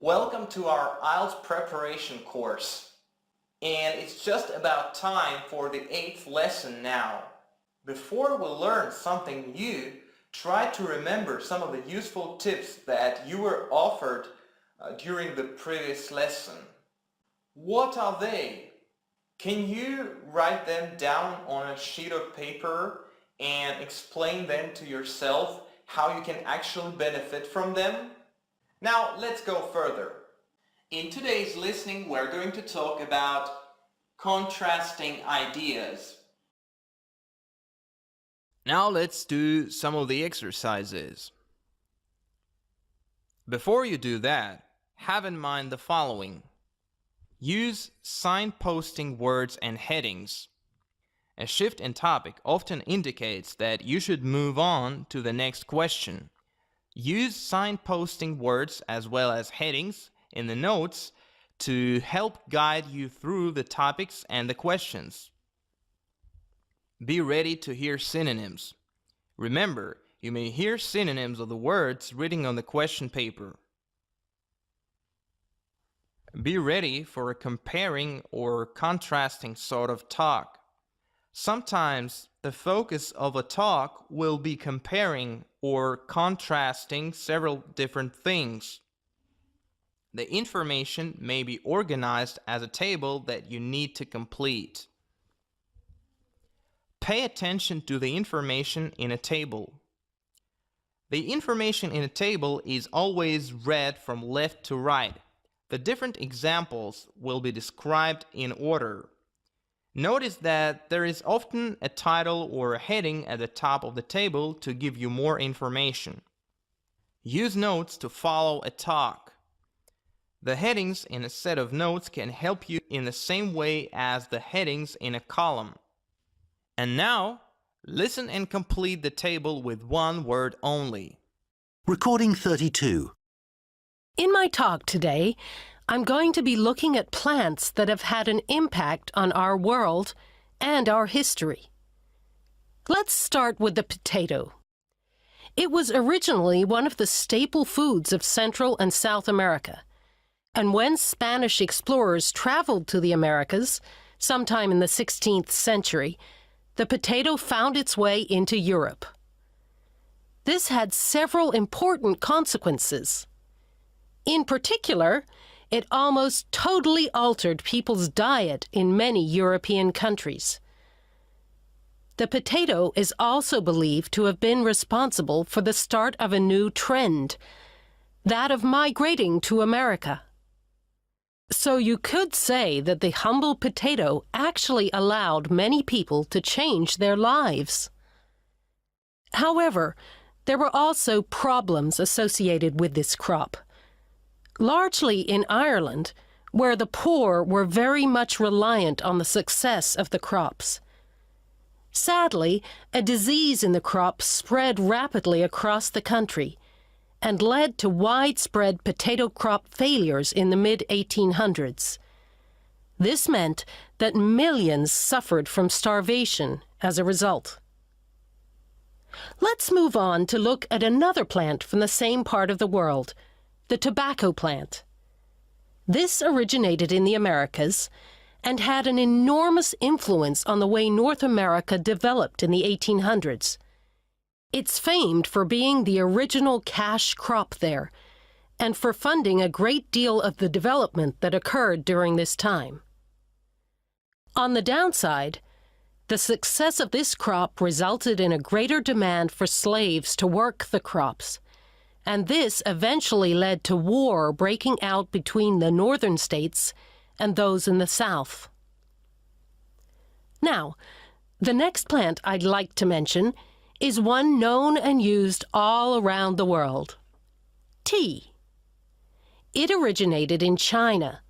Welcome to our IELTS preparation course. And it's just about time for the 8th lesson now. Before we learn something new, try to remember some of the useful tips that you were offered during the previous lesson. What are they? Can you write them down on a sheet of paper and explain them to yourself how you can actually benefit from them? Now let's go further. In today's listening, we're going to talk about contrasting ideas. Now let's do some of the exercises. Before you do that, have in mind the following. Use signposting words and headings. A shift in topic often indicates that you should move on to the next question. Use signposting words as well as headings in the notes to help guide you through the topics and the questions. Be ready to hear synonyms. Remember, you may hear synonyms of the words written on the question paper. Be ready for a comparing or contrasting sort of talk. Sometimes the focus of a talk will be comparing or contrasting several different things. The information may be organized as a table that you need to complete. Pay attention to the information in a table. The information in a table is always read from left to right. The different examples will be described in order. Notice that there is often a title or a heading at the top of the table to give you more information. Use notes to follow a talk. The headings in a set of notes can help you in the same way as the headings in a column. And now, listen and complete the table with one word only. Recording 32. In my talk today, I'm going to be looking at plants that have had an impact on our world and our history. Let's start with the potato. It was originally one of the staple foods of Central and South America, and when Spanish explorers traveled to the Americas, sometime in the 16th century, the potato found its way into Europe. This had several important consequences. In particular, it almost totally altered people's diet in many European countries. The potato is also believed to have been responsible for the start of a new trend, that of migrating to America. So you could say that the humble potato actually allowed many people to change their lives. However, there were also problems associated with this crop. Largely in Ireland, where the poor were very much reliant on the success of the crops. Sadly, a disease in the crop spread rapidly across the country and led to widespread potato crop failures in the mid-1800s. This meant that millions suffered from starvation as a result. Let's move on to look at another plant from the same part of the world, the tobacco plant. This originated in the Americas and had an enormous influence on the way North America developed in the 1800s. It's famed for being the original cash crop there and for funding a great deal of the development that occurred during this time. On the downside, the success of this crop resulted in a greater demand for slaves to work the crops, and this eventually led to war breaking out between the northern states and those in the south. Now, the next plant I'd like to mention is one known and used all around the world: tea. It originated in China,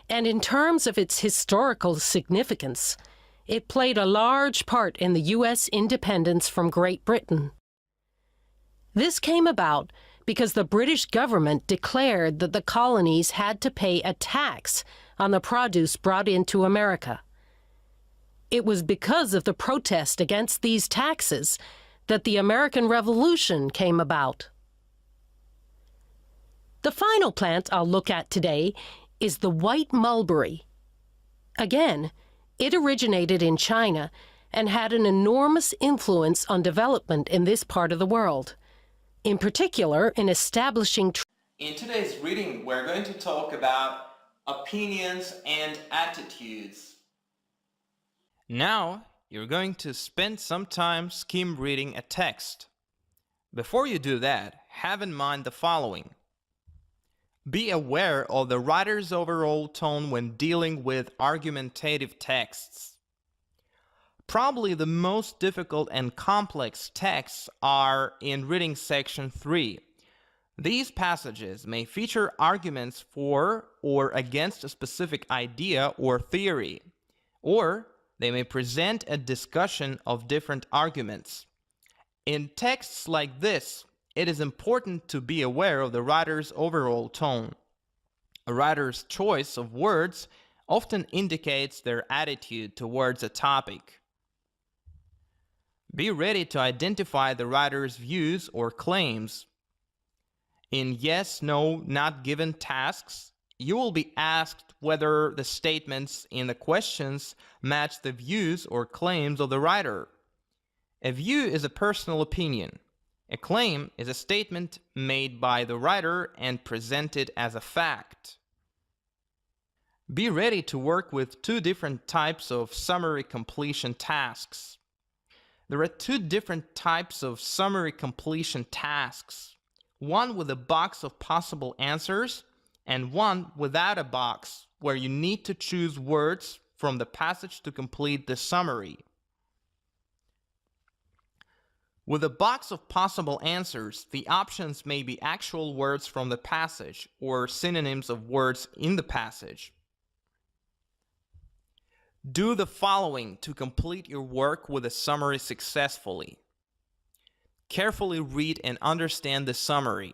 and in terms of its historical significance, it played a large part in the U.S. independence from Great Britain. This came about because the British government declared that the colonies had to pay a tax on the produce brought into America. It was because of the protest against these taxes that the American Revolution came about. The final plant I'll look at today is the white mulberry. Again, it originated in China and had an enormous influence on development in this part of the world, in particular in establishing. In today's reading, we're going to talk about opinions and attitudes. Now, you're going to spend some time skim reading a text. Before you do that, have in mind the following. Be aware of the writer's overall tone when dealing with argumentative texts. Probably the most difficult and complex texts are in reading section 3. These passages may feature arguments for or against a specific idea or theory, or they may present a discussion of different arguments. In texts like this, it is important to be aware of the writer's overall tone. A writer's choice of words often indicates their attitude towards a topic. Be ready to identify the writer's views or claims. In yes, no, not given tasks, you will be asked whether the statements in the questions match the views or claims of the writer. A view is a personal opinion. A claim is a statement made by the writer and presented as a fact. Be ready to work with two different types of summary completion tasks. There are two different types of summary completion tasks. One with a box of possible answers and one without a box, where you need to choose words from the passage to complete the summary. With a box of possible answers, the options may be actual words from the passage or synonyms of words in the passage. Do the following to complete your work with a summary successfully. Carefully read and understand the summary.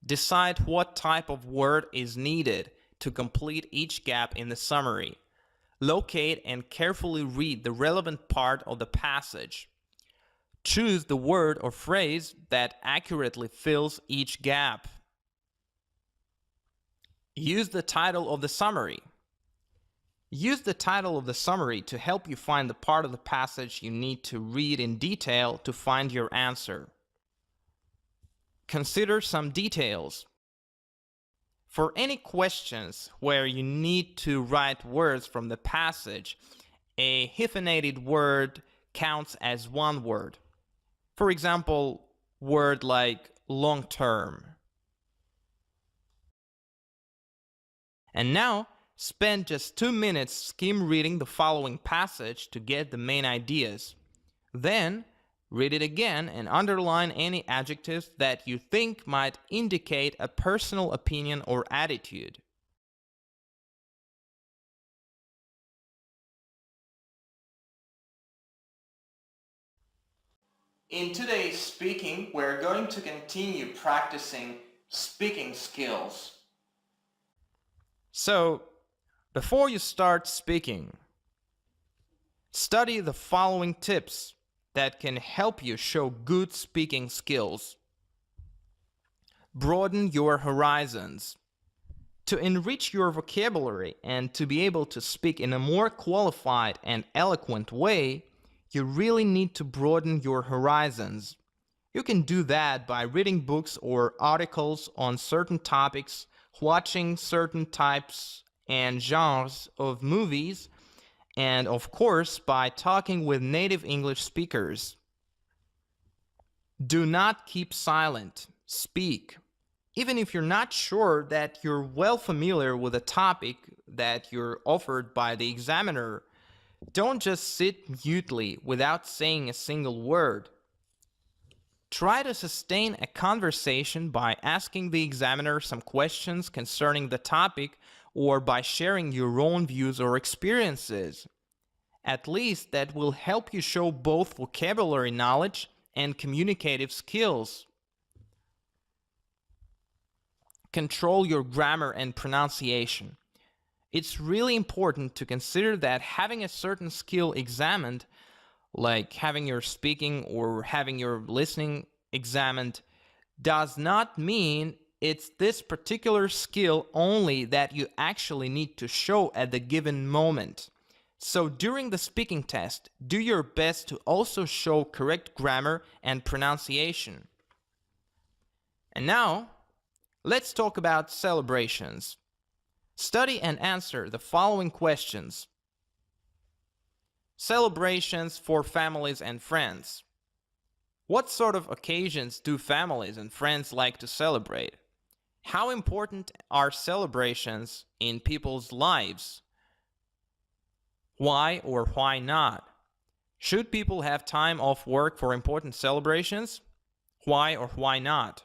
Decide what type of word is needed to complete each gap in the summary. Locate and carefully read the relevant part of the passage. Choose the word or phrase that accurately fills each gap. Use the title of the summary. Use the title of the summary to help you find the part of the passage you need to read in detail to find your answer. Consider some details. For any questions where you need to write words from the passage, a hyphenated word counts as one word. For example, word like long term. And now, spend just 2 minutes skim reading the following passage to get the main ideas. Then, read it again and underline any adjectives that you think might indicate a personal opinion or attitude. In today's speaking, we're going to continue practicing speaking skills. So, before you start speaking, study the following tips that can help you show good speaking skills. Broaden your horizons. To enrich your vocabulary and to be able to speak in a more qualified and eloquent way, you really need to broaden your horizons. You can do that by reading books or articles on certain topics, watching certain types and genres of movies, and of course by talking with native English speakers. Do not keep silent. Speak. Even if you're not sure that you're well familiar with a topic that you're offered by the examiner, don't just sit mutely without saying a single word. Try to sustain a conversation by asking the examiner some questions concerning the topic or by sharing your own views or experiences. At least that will help you show both vocabulary knowledge and communicative skills. Control your grammar and pronunciation. It's really important to consider that having a certain skill examined, like having your speaking or having your listening examined, does not mean It's this particular skill only that you actually need to show at the given moment. So during the speaking test, do your best to also show correct grammar and pronunciation. And now, let's talk about celebrations. Study and answer the following questions. Celebrations for families and friends. What sort of occasions do families and friends like to celebrate? How important are celebrations in people's lives? Why or why not? Should people have time off work for important celebrations? Why or why not?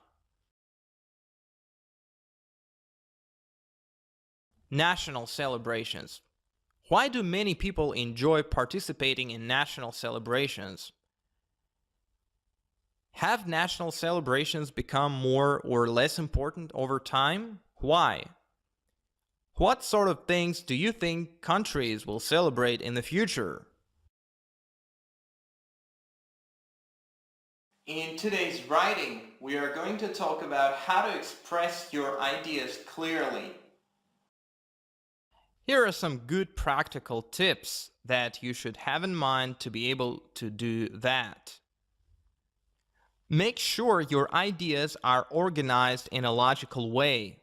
National celebrations. Why do many people enjoy participating in national celebrations? Have national celebrations become more or less important over time? Why? What sort of things do you think countries will celebrate in the future? In today's writing, we are going to talk about how to express your ideas clearly. Here are some good practical tips that you should have in mind to be able to do that. Make sure your ideas are organized in a logical way.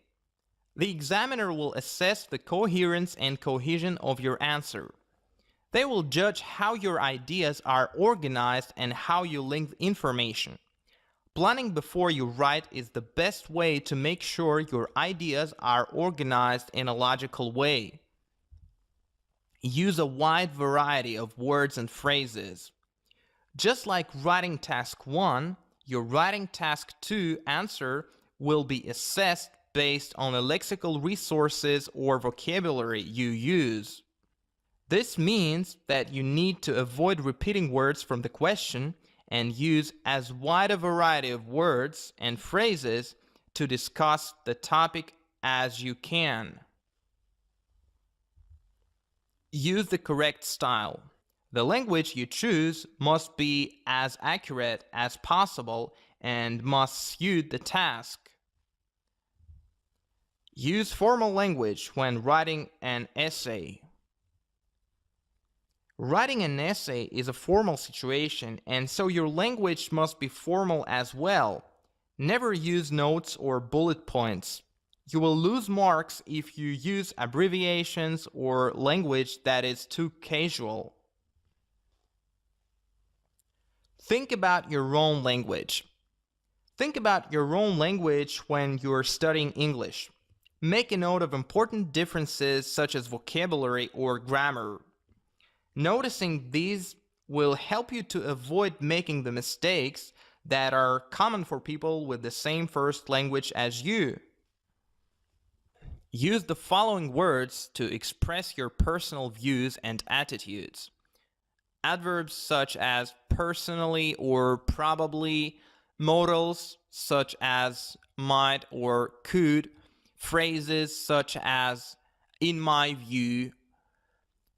The examiner will assess the coherence and cohesion of your answer. They will judge how your ideas are organized and how you link information. Planning before you write is the best way to make sure your ideas are organized in a logical way. Use a wide variety of words and phrases. Just like writing task 1, your writing task 2 answer will be assessed based on the lexical resources or vocabulary you use. This means that you need to avoid repeating words from the question and use as wide a variety of words and phrases to discuss the topic as you can. Use the correct style. The language you choose must be as accurate as possible and must suit the task. Use formal language when writing an essay. Writing an essay is a formal situation, and so your language must be formal as well. Never use notes or bullet points. You will lose marks if you use abbreviations or language that is too casual. Think about your own language. Think about your own language when you're studying English. Make a note of important differences such as vocabulary or grammar. Noticing these will help you to avoid making the mistakes that are common for people with the same first language as you. Use the following words to express your personal views and attitudes. Adverbs such as personally or probably, modals such as might or could, phrases such as in my view,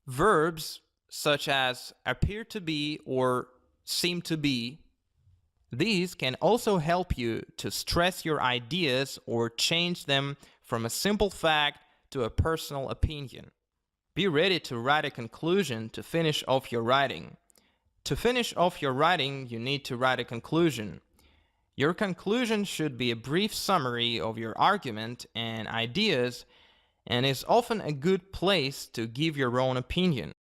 verbs such as appear to be or seem to be. These can also help you to stress your ideas or change them from a simple fact to a personal opinion. Be ready to write a conclusion to finish off your writing. To finish off your writing, you need to write a conclusion. Your conclusion should be a brief summary of your argument and ideas, and is often a good place to give your own opinion.